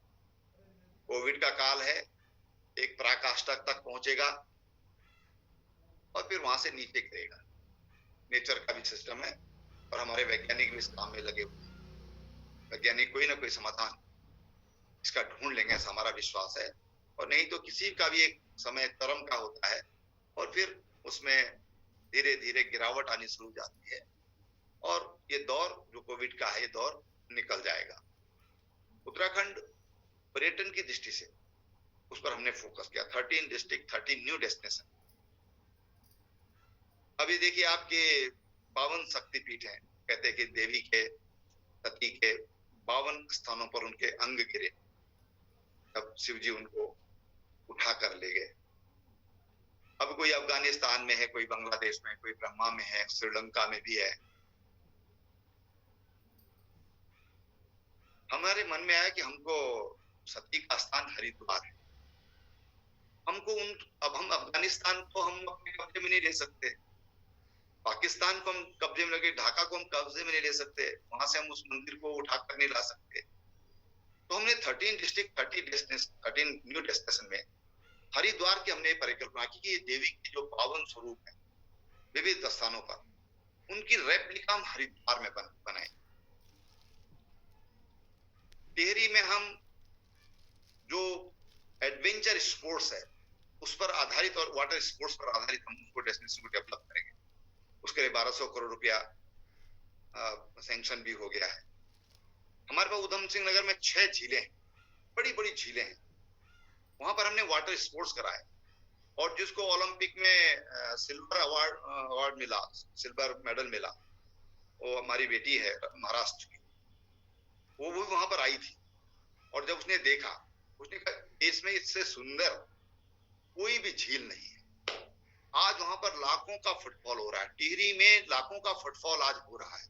कोविड का काल है, एक पराकाष्ठा तक पहुंचेगा और फिर वहां से नीचे गिरेगा। नेचर का भी सिस्टम है और हमारे वैज्ञानिक भी इस काम में लगे हुए हैं। वैज्ञानिक कोई ना कोई समाधान इसका ढूंढ लेंगे, ऐसा हमारा विश्वास है। और नहीं तो किसी का भी एक समय चरम का होता है और फिर उसमें धीरे धीरे गिरावट आनी शुरू हो जाती है और ये दौर जो कोविड का है, ये दौर निकल जाएगा। उत्तराखंड पर्यटन की दृष्टि से उस पर हमने फोकस किया। 13 डिस्ट्रिक्ट, 13 न्यू डेस्टिनेशन। अभी देखिए, आपके पावन शक्तिपीठ हैं, कहते हैं कि देवी के सती के 52 स्थानों पर उनके अंग गिरे, तब शिव जी उनको उठा कर ले गए। अब कोई अफगानिस्तान में है, कोई बांग्लादेश में, कोई ब्रह्मा में है, श्रीलंका में भी है। हमारे मन में आया कि हमको सती का स्थान हरिद्वार है। हमको अब हम अफगानिस्तान को हम अपने कब्जे में नहीं ले सकते, पाकिस्तान को हम कब्जे में लगे, ढाका को हम कब्जे में नहीं ले सकते, वहां से हम उस मंदिर को उठाकर नहीं ला सकते। तो हमने 13 डिस्ट्रिक्ट, 13 न्यू डेस्टिनेशन में हरिद्वार की हमने परिकल्पना की कि ये देवी के जो पावन स्वरूप है विविध स्थानों पर, उनकी रेप्लिका हम हरिद्वार में बनाए। टिहरी में हम जो एडवेंचर स्पोर्ट्स है उस पर आधारित और वाटर स्पोर्ट्स पर आधारित हम उसको डेस्टिनेशन को डेवलप करेंगे। उसके लिए 1200 करोड़ रुपया सैंक्शन भी हो गया है। हमारे पास उधम सिंह नगर में 6 झीलें हैं, बड़ी बड़ी झीलें हैं। वहां पर हमने वाटर स्पोर्ट्स कराए और जिसको ओलंपिक में सिल्वर अवार्ड मिला, सिल्वर मेडल मिला, वो हमारी बेटी है महाराष्ट्र की, वो भी वहां पर आई थी। और जब उसने देखा, उसने कहा देश में इससे सुंदर कोई भी झील नहीं है। आज वहां पर लाखों का फुटफॉल हो रहा है। टिहरी में लाखों का फुटफॉल आज हो रहा है।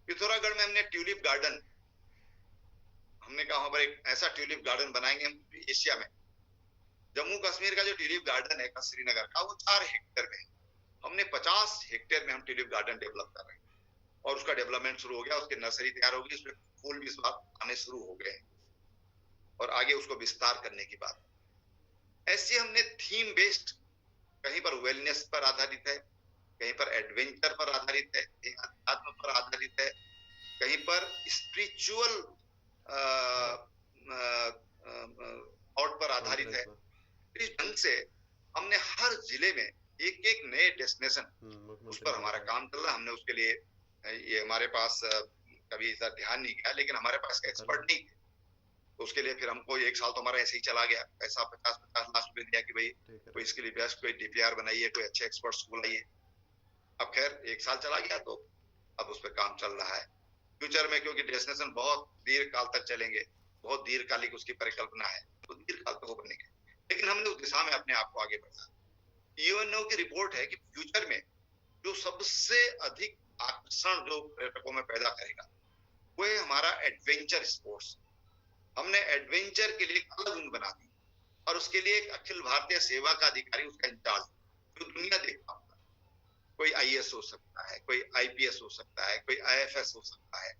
पिथौरागढ़ में हमने ट्यूलिप गार्डन, हमने कहा वहां पर एक ऐसा ट्यूलिप गार्डन बनाएंगे हम एशिया में। जम्मू कश्मीर का जो ट्यूलिप गार्डन है श्रीनगर का, वो 4 हेक्टेयर में है। हमने 50 हेक्टेयर में हम ट्यूलिप गार्डन डेवलप कर रहे हैं और उसका डेवलपमेंट शुरू हो गया। उसकी नर्सरी तैयार होगी, उसमें फूल भी इस बार आने शुरू हो गए और आगे उसको विस्तार करने की बात। ऐसे हमने थीम बेस्ड, कहीं पर वेलनेस पर आधारित है, कहीं पर एडवेंचर पर आधारित है, कहीं अध्यात्म पर आधारित है, कहीं पर स्पिरिचुअल थॉट पर आधारित है। इस ढंग से हमने हर जिले में एक एक नए डेस्टिनेशन, उस पर हमारा काम चल रहा है। हमने उसके लिए, ये हमारे पास कभी ऐसा ध्यान नहीं गया, लेकिन हमारे पास एक्सपर्ट नहीं थे, तो उसके लिए फिर हमको 1 साल तो हमारा ऐसे ही चला गया। पैसा 50-50 लाख रुपए दिया कि भाई कोई इसके लिए बेस्ट कोई डीपीआर बनाइए, कोई अच्छे एक्सपर्ट्स को बुलाइए। अब खैर 1 साल चला गया, तो अब उस पर काम चल रहा है। फ्यूचर में क्योंकि डेस्टिनेशन बहुत दीर्घ काल तक चलेंगे, बहुत दीर्घकालिक उसकी परिकल्पना है, तो दीर्घ काल तक वो बनेंगे, लेकिन हमने उस दिशा में अपने आप को आगे बढ़ा। यूएनओ की रिपोर्ट है कि फ्यूचर में जो सबसे अधिक आकर्षण जो पर्यटकों में पैदा करेगा वो है हमारा एडवेंचर स्पोर्ट्स। हमने एडवेंचर के लिए एक अलग विंग बना दी और उसके लिए एक अखिल भारतीय सेवा का अधिकारी उसका इंचार्ज, जो दुनिया देखता होगा। कोई आईएएस हो सकता है, कोई आईपीएस हो सकता है, कोई आईएफएस हो सकता है।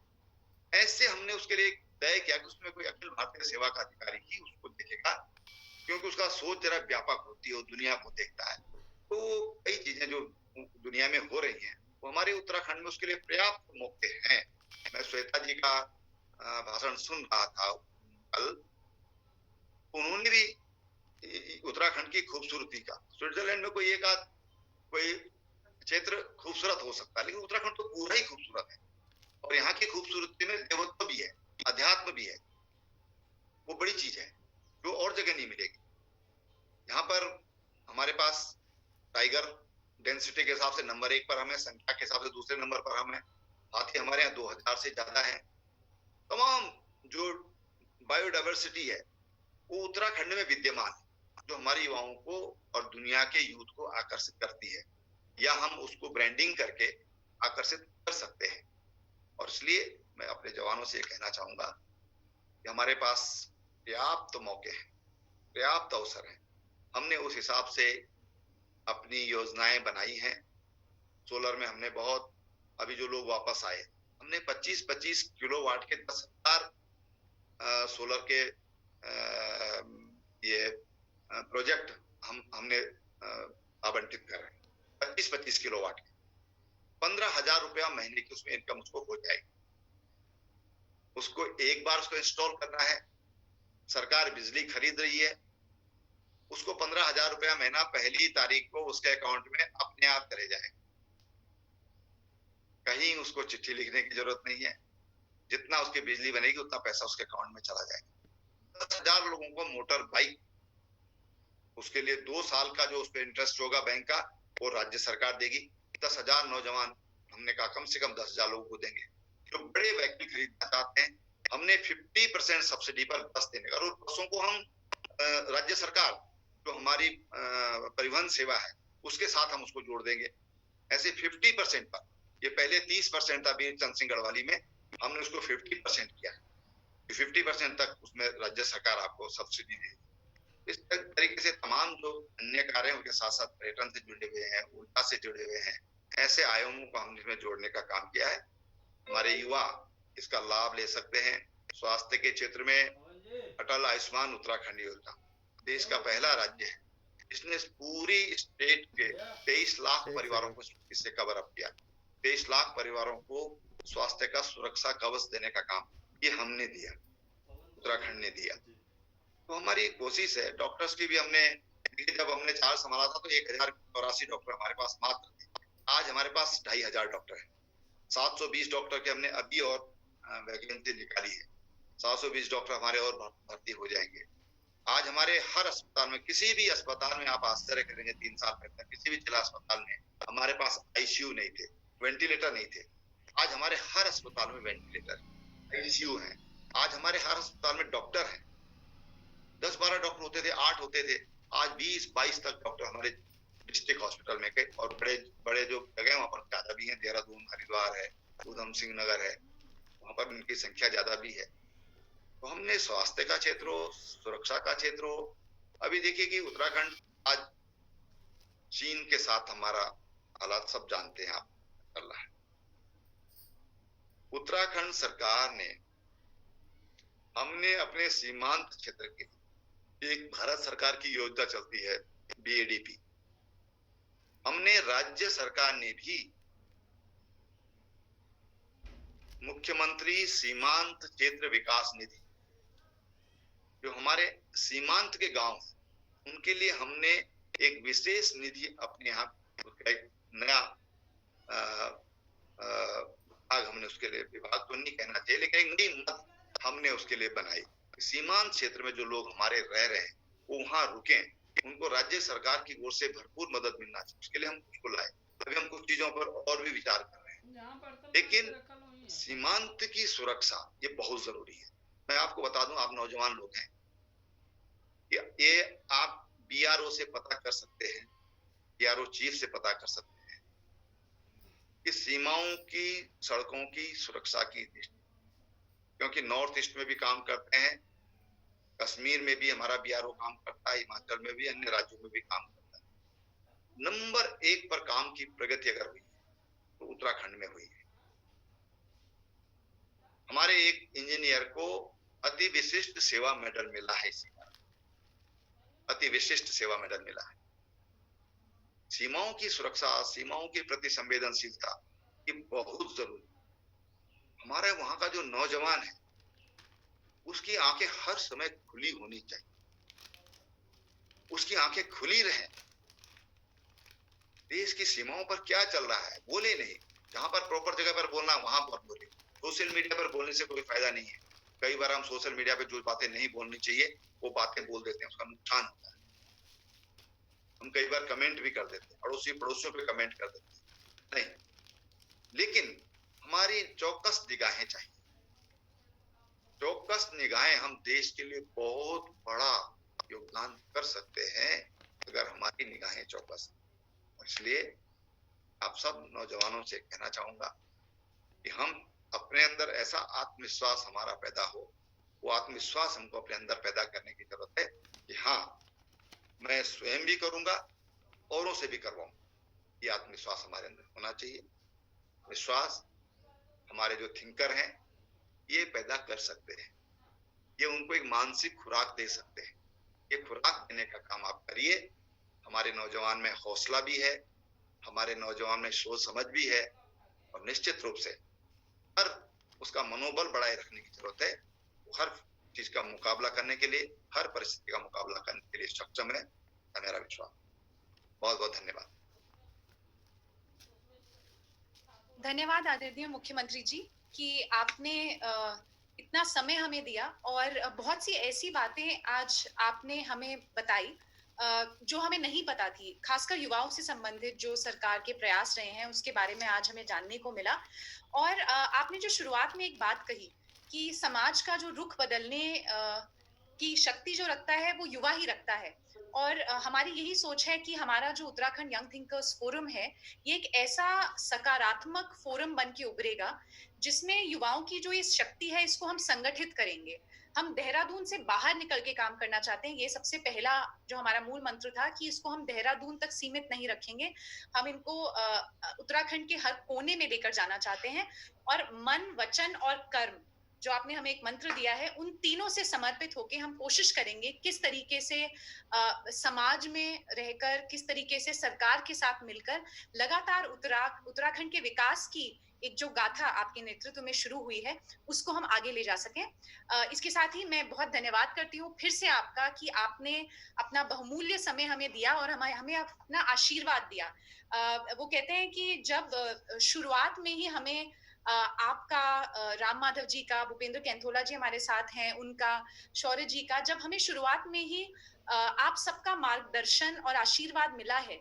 ऐसे हमने उसके लिए तय किया कि उसमें कोई अखिल भारतीय सेवा का अधिकारी ही उसको देखेगा, क्योंकि उसका सोच जरा व्यापक होती है, वो दुनिया को देखता है। तो कई चीजें जो दुनिया में हो रही हैं वो हमारे उत्तराखंड में उसके लिए पर्याप्त मौके हैं। मैं श्वेता जी का भाषण सुन रहा था कल, उन्होंने भी उत्तराखंड की खूबसूरती का, स्विट्जरलैंड में कोई एक आध कोई क्षेत्र खूबसूरत हो सकता है, लेकिन उत्तराखंड तो पूरा ही खूबसूरत है। और यहाँ की खूबसूरती में देवत्व भी है, अध्यात्म भी है। वो बड़ी चीज है जो और जगह नहीं मिलेगी। यहाँ पर हमारे पास टाइगर डेंसिटी के हिसाब से नंबर 1 पर हमें, संख्या के हिसाब से दूसरे नंबर पर हमें। हाथी हमारे यहाँ 2000 से ज्यादा है। तमाम जो बायोडाइवर्सिटी है वो उत्तराखंड में विद्यमान है, जो हमारे युवाओं को और दुनिया के यूथ को आकर्षित करती है, या हम उसको ब्रांडिंग करके आकर्षित कर सकते हैं। और इसलिए मैं अपने जवानों से ये कहना चाहूंगा कि हमारे पास पर्याप्त मौके हैं, पर्याप्त अवसर हैं। हमने उस हिसाब से अपनी योजनाएं बनाई हैं। सोलर में हमने बहुत, अभी जो लोग वापस आए, हमने 25-25 किलोवाट के 10,000 सोलर के ये प्रोजेक्ट हमने आवंटित कर रहे हैं। 25-25 किलोवाट के 15,000 रुपया महीने की उसमें इनकम उसको हो जाएगी। उसको एक बार उसको इंस्टॉल करना है, सरकार बिजली खरीद रही है, उसको 15,000 रुपया महीना पहली तारीख को उसके अकाउंट में अपने आप चले जाएगा। कहीं उसको चिट्ठी लिखने की जरूरत नहीं है। जितना उसकी बिजली बनेगी उतना पैसा उसके अकाउंट में चला जाएगा। 10,000 लोगों को मोटर बाइक, उसके लिए 2 साल का जो उस पर इंटरेस्ट होगा बैंक का, वो राज्य सरकार देगी। 10,000 नौजवान, हमने कहा कम से कम 10,000 लोगों को देंगे जो बड़े व्हीकल खरीदना चाहते हैं। हमने 50% सब्सिडी पर बस देने का, और बसों को हम राज्य सरकार जो हमारी परिवहन सेवा है उसके साथ हम उसको जोड़ देंगे। ऐसे 50% पर, ये पहले 30% था वीर चंद सिंह गढ़वाली में, हमने उसको 50% किया। 50% तक उसमें राज्य सरकार आपको सब्सिडी देगी। इस तरीके से तमाम जो अन्य कार्य हैं उनके साथ साथ पर्यटन से जुड़े हुए हैं, ऊर्जा से जुड़े हुए हैं, ऐसे आयामों को हमने इसमें जोड़ने का काम किया है। हमारे युवा इसका लाभ ले सकते हैं। स्वास्थ्य के क्षेत्र में अटल आयुष्मान उत्तराखंड योजना देश का पहला राज्य है जिसने पूरी स्टेट के 23 लाख परिवारों को इससे कवर अप किया। 23 लाख परिवारों को स्वास्थ्य का सुरक्षा कवच देने का काम ये हमने दिया, उत्तराखंड ने दिया। तो हमारी कोशिश है। डॉक्टर्स की भी हमने, जब हमने चार्ज संभाला था तो 1084 डॉक्टर हमारे पास मात्र थे। आज हमारे पास 2,500 डॉक्टर है। 720 डॉक्टर के हमने अभी और वैकेंसी निकाली है। 720 डॉक्टर हमारे और भर्ती हो जाएंगे। आज हमारे हर अस्पताल में, किसी भी अस्पताल में आप आश्चर्य करेंगे, 3 साल पहले किसी भी जिला अस्पताल में हमारे पास आईसीयू नहीं थे, वेंटिलेटर नहीं थे। आज हमारे हर अस्पताल में वेंटिलेटर, आईसीयू है। आज हमारे हर अस्पताल में डॉक्टर है। 10-12 डॉक्टर होते थे, 8 होते थे, आज 20-22 तक डॉक्टर हमारे डिस्ट्रिक्ट हॉस्पिटल में के, और बड़े बड़े जो जगह वहां पर ज्यादा भी है, देहरादून, हरिद्वार है, उधम सिंह नगर है, वहां पर उनकी संख्या ज्यादा भी है। तो हमने स्वास्थ्य का क्षेत्र हो, सुरक्षा का क्षेत्र हो, अभी देखिए कि उत्तराखंड आज चीन के साथ हमारा हालात सब जानते हैं आप। अल्लाह, उत्तराखंड सरकार ने, हमने अपने सीमांत क्षेत्र के, एक भारत सरकार की योजना चलती है बीएडीपी, हमने राज्य सरकार ने भी मुख्यमंत्री सीमांत क्षेत्र विकास निधि, जो हमारे सीमांत के गांव, उनके लिए हमने एक विशेष निधि अपने यहाँ, एक नया विभाग हमने उसके लिए, विभाग तो नहीं कहना चाहिए लेकिन एक नई मद हमने उसके लिए बनाई। सीमांत क्षेत्र में जो लोग हमारे रह रहे हैं वो वहां रुके, उनको राज्य सरकार की ओर से भरपूर मदद मिलना चाहिए, उसके लिए हम उसको लाए। अभी हम कुछ चीजों पर और भी विचार कर रहे हैं, लेकिन सीमांत की सुरक्षा ये बहुत जरूरी है। मैं आपको बता दूं, आप नौजवान लोग हैं, ये आप बीआरओ से पता कर सकते हैं, बीआरओ चीफ से पता कर सकते हैं कि सीमाओं की, सड़कों की सुरक्षा की दृष्टि, क्योंकि नॉर्थ ईस्ट में भी काम करते हैं, कश्मीर में भी हमारा बीआरओ काम करता है, हिमाचल में भी, अन्य राज्यों में भी काम करता है। नंबर 1 पर काम की प्रगति अगर हुई तो उत्तराखंड में हुई है। हमारे एक इंजीनियर को अति विशिष्ट सेवा मेडल मिला है, इसी बार अति विशिष्ट सेवा मेडल मिला है। सीमाओं की सुरक्षा, सीमाओं के प्रति संवेदनशीलता ये बहुत जरूरी। हमारे वहां का जो नौजवान है उसकी आंखें हर समय खुली होनी चाहिए, उसकी आंखें खुली रहे, देश की सीमाओं पर क्या चल रहा है बोले नहीं, जहां पर प्रॉपर जगह पर बोलना वहां पर बोले। सोशल मीडिया पर बोलने से कोई फायदा नहीं है। कई बार हम सोशल मीडिया पर जो बातें नहीं बोलनी चाहिए वो बातें बोल देते हैं, उसका नुकसान होता है। हम कई बार कमेंट भी कर देते हैं, पड़ोसियों पे कमेंट कर देते हैं, नहीं, लेकिन हमारी चौकस निगाहें चाहिए। चौकस निगाहें हम देश के लिए बहुत बड़ा योगदान कर सकते हैं अगर हमारी निगाहें चौकस। इसलिए आप सब नौजवानों से कहना चाहूंगा कि हम अपने अंदर ऐसा आत्मविश्वास हमारा पैदा हो, वो आत्मविश्वास हमको अपने अंदर पैदा करने की जरूरत है कि हाँ, मैं स्वयं भी करूंगा, औरों से भी करवाऊंगा। ये आत्मविश्वास हमारे अंदर होना चाहिए। विश्वास हमारे जो थिंकर हैं ये पैदा कर सकते हैं, ये उनको एक मानसिक खुराक दे सकते हैं। ये खुराक देने का काम आप करिए। हमारे नौजवान में हौसला भी है, हमारे नौजवान में सोच समझ भी है, और निश्चित रूप से हर उसका मनोबल बढ़ाए रखने की जरूरत है। वो हर चीज का मुकाबला करने के लिए, हर परिस्थिति का मुकाबला करने के लिए सक्षम है, मेरा विश्वास। बहुत बहुत धन्यवाद। धन्यवाद आदरणीय मुख्यमंत्री जी कि आपने इतना समय हमें दिया और बहुत सी ऐसी बातें आज आपने हमें बताई जो हमें नहीं पता थी, खासकर युवाओं से संबंधित जो सरकार के प्रयास रहे हैं उसके बारे में आज हमें जानने को मिला। और आपने जो शुरुआत में एक बात कही कि समाज का जो रुख बदलने की शक्ति जो रखता है वो युवा ही रखता है, और हमारी यही सोच है कि हमारा जो उत्तराखंड यंग थिंकर्स फोरम है ये एक ऐसा सकारात्मक फोरम बन के उभरेगा जिसमें युवाओं की जो इस शक्ति है इसको हम संगठित करेंगे। हम देहरादून से बाहर निकल के काम करना चाहते हैं। ये सबसे पहला जो हमारा मूल मंत्र था कि इसको हम देहरादून तक सीमित नहीं रखेंगे, हम इनको उत्तराखंड के हर कोने में लेकर जाना चाहते हैं। और मन, वचन और कर्म जो आपने हमें एक मंत्र दिया है, उन तीनों से समर्पित होकर हम कोशिश करेंगे किस तरीके से समाज में रहकर, किस तरीके से सरकार के साथ मिलकर लगातार उत्तराखंड के विकास की एक जो गाथा आपके नेतृत्व में शुरू हुई है उसको हम आगे ले जा सकें। इसके साथ ही मैं बहुत धन्यवाद करती हूँ फिर से आपका कि आपने अपना बहुमूल्य समय हमें दिया और हमें अपना आशीर्वाद दिया। वो कहते हैं कि जब शुरुआत में ही हमें आपका, राम माधव जी का, भूपेंद्र कैंथोला जी हमारे साथ हैं, उनका, शौर्य जी का, जब हमें शुरुआत में ही आप सबका मार्गदर्शन और आशीर्वाद मिला है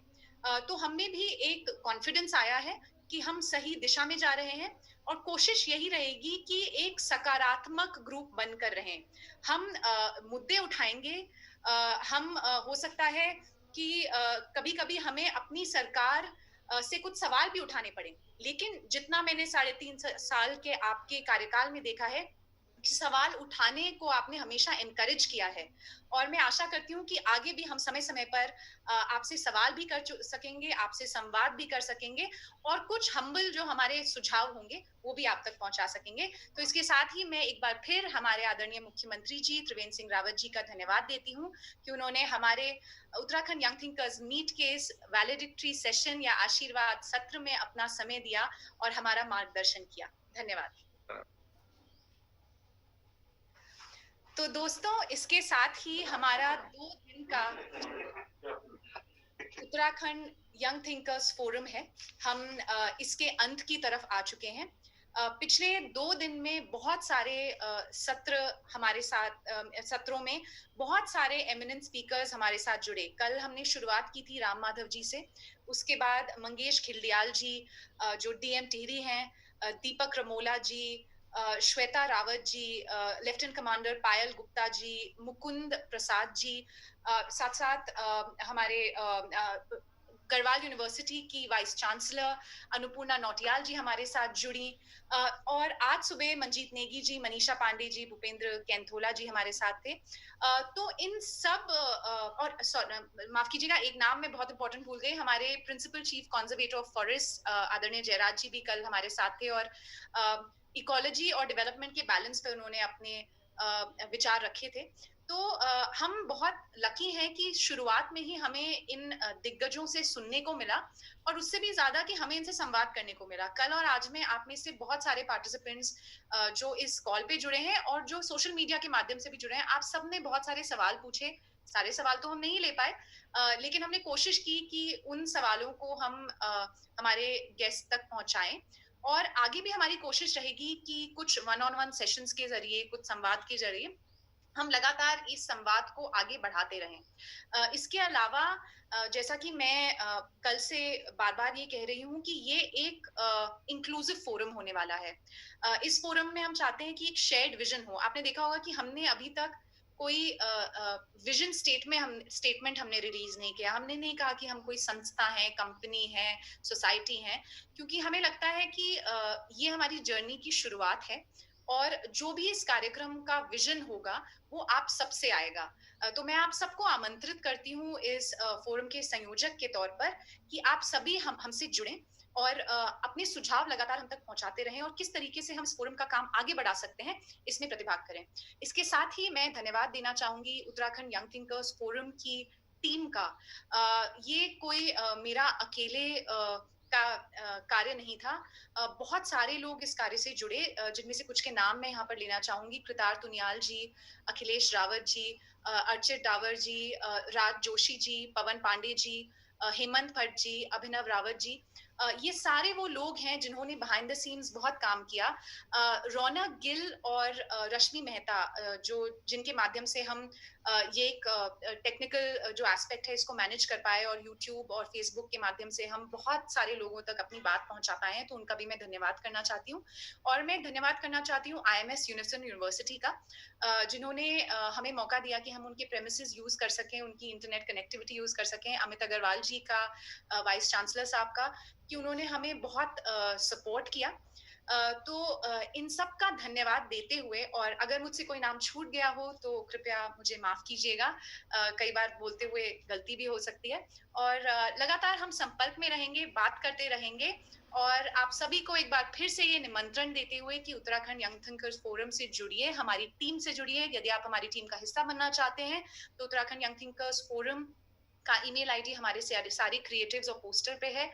तो हमें भी एक कॉन्फिडेंस आया है कि हम सही दिशा में जा रहे हैं। और कोशिश यही रहेगी कि एक सकारात्मक ग्रुप बनकर रहें। हम मुद्दे उठाएंगे, हम हो सकता है कि कभी-कभी हमें अपनी सरकार से कुछ सवाल भी उठाने पड़े, लेकिन जितना मैंने 3.5 साल के आपके कार्यकाल में देखा है कि सवाल उठाने को आपने हमेशा एनकरेज किया है। और मैं आशा करती हूँ कि आगे भी हम समय समय पर आपसे सवाल भी कर सकेंगे, आपसे संवाद भी कर सकेंगे, और कुछ हम्बल जो हमारे सुझाव होंगे वो भी आप तक पहुंचा सकेंगे। तो इसके साथ ही मैं एक बार फिर हमारे आदरणीय मुख्यमंत्री जी त्रिवेंद्र सिंह रावत जी का धन्यवाद देती हूँ कि उन्होंने हमारे उत्तराखंड यंग थिंकर्स मीट के इस वैलिडिक्टरी सेशन या आशीर्वाद सत्र में अपना समय दिया और हमारा मार्गदर्शन किया। धन्यवाद। तो दोस्तों, इसके साथ ही हमारा 2 दिन का उत्तराखंड यंग थिंकर्स फोरम है, हम इसके अंत की तरफ आ चुके हैं। पिछले 2 दिन में बहुत सारे सत्र हमारे साथ, सत्रों में बहुत सारे एमिनेंट स्पीकर्स हमारे साथ जुड़े। कल हमने शुरुआत की थी राम माधव जी से, उसके बाद मंगेश खिल्डियाल जी जो डीएम टिहरी हैं, दीपक रमोला जी, श्वेता रावत जी, लेफ्टिनेंट कमांडर पायल गुप्ता जी, मुकुंद प्रसाद जी, साथ साथ हमारे गढ़वाल यूनिवर्सिटी की वाइस चांसलर अनुपूर्णा नौटियाल जी हमारे साथ जुड़ी, और आज सुबह मंजीत नेगी जी, मनीषा पांडे जी, भूपेंद्र कैंथोला जी हमारे साथ थे। तो इन सब और माफ कीजिएगा, एक नाम मैं बहुत इंपॉर्टेंट भूल गई, हमारे principal chief conservator of forest आदरणीय जयराज जी भी कल हमारे साथ थे, और इकोलॉजी और डेवलपमेंट के बैलेंस पे उन्होंने अपने विचार रखे थे। तो हम बहुत लकी हैं कि शुरुआत में ही हमें इन दिग्गजों से सुनने को मिला, और उससे भी ज्यादा कि हमें इनसे संवाद करने को मिला। कल और आज में आप में से बहुत सारे पार्टिसिपेंट्स जो इस कॉल पे जुड़े हैं और जो सोशल मीडिया के माध्यम से भी जुड़े हैं, आप सब ने बहुत सारे सवाल पूछे। सारे सवाल तो हम नहीं ले पाए, लेकिन हमने कोशिश की कि उन सवालों को हम हमारे गेस्ट तक पहुंचाएं, और आगे भी हमारी कोशिश रहेगी कि कुछ 1-on-1 सेशंस के जरिए, कुछ संवाद के जरिए हम लगातार इस संवाद को आगे बढ़ाते रहें। इसके अलावा जैसा कि मैं कल से बार-बार ये कह रही हूँ कि ये एक इंक्लूसिव फोरम होने वाला है। इस फोरम में हम चाहते हैं कि एक शेयर्ड विज़न हो। आपने देखा होगा कि हमने अभी तक कोई विज़न स्टेटमेंट हमने रिलीज़ नहीं किया। हमने नहीं कहा कि हम कोई संस्था है, कंपनी है, सोसाइटी है, क्योंकि हमें लगता है कि ये हमारी जर्नी की शुरुआत है और जो भी इस कार्यक्रम का विज़न होगा, वो आप सबसे आएगा। तो मैं आप सबको आमंत्रित करती हूँ इस फोरम के संयोजक के तौर पर कि आप सभी हमसे जुड़ें और अपने सुझाव लगातार हम तक पहुंचाते रहें और किस तरीके से हम इस फोरम का काम आगे बढ़ा सकते हैं, इसमें प्रतिभाग करें। इसके साथ ही मैं धन्यवाद देना चाहूंगी उत्तराखंड यंग थिंकर्स फोरम की टीम का। ये कोई मेरा अकेले का कार्य नहीं था। बहुत सारे लोग इस कार्य से जुड़े, जिनमें से कुछ के नाम मैं यहाँ पर लेना चाहूंगी। कृतार तुनियाल जी, अखिलेश रावत जी, अर्चित डावर जी, राज जोशी जी, पवन पांडे जी, हेमंत भट्ट जी, अभिनव रावत जी। ये सारे वो लोग हैं जिन्होंने बिहाइंड द सीन्स बहुत काम किया। रौनक गिल और रश्मि मेहता, जो जिनके माध्यम से हम ये एक टेक्निकल जो एस्पेक्ट है इसको मैनेज कर पाए और यूट्यूब और फेसबुक के माध्यम से हम बहुत सारे लोगों तक अपनी बात पहुंचा पाए हैं, तो उनका भी मैं धन्यवाद करना चाहती हूँ। और मैं धन्यवाद करना चाहती हूँ IMS यूनिसन यूनिवर्सिटी का, जिन्होंने हमें मौका दिया कि हम उनके प्रेमिसेस यूज कर सकें, उनकी इंटरनेट कनेक्टिविटी यूज कर सकें। अमित अग्रवाल जी का, वाइस चांसलर साहब का, कि उन्होंने हमें बहुत सपोर्ट किया। तो इन सब का धन्यवाद देते हुए, और अगर मुझसे कोई नाम छूट गया हो तो कृपया मुझे माफ कीजिएगा। कई बार बोलते हुए गलती भी हो सकती है। और लगातार हम संपर्क में रहेंगे, बात करते रहेंगे। और आप सभी को एक बार फिर से ये निमंत्रण देते हुए कि उत्तराखंड यंग थिंकर्स फोरम से जुड़िए, हमारी टीम से जुड़िए। यदि आप हमारी टीम का हिस्सा बनना चाहते हैं तो उत्तराखंड यंग थिंकर्स फोरम का ईमेल आईडी हमारे सारी क्रिएटिव्स और पोस्टर पे है।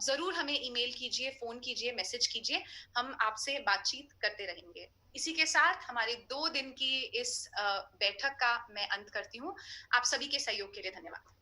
जरूर हमें ईमेल कीजिए, फोन कीजिए, मैसेज कीजिए, हम आपसे बातचीत करते रहेंगे। इसी के साथ हमारे 2 दिन की इस बैठक का मैं अंत करती हूँ। आप सभी के सहयोग के लिए धन्यवाद।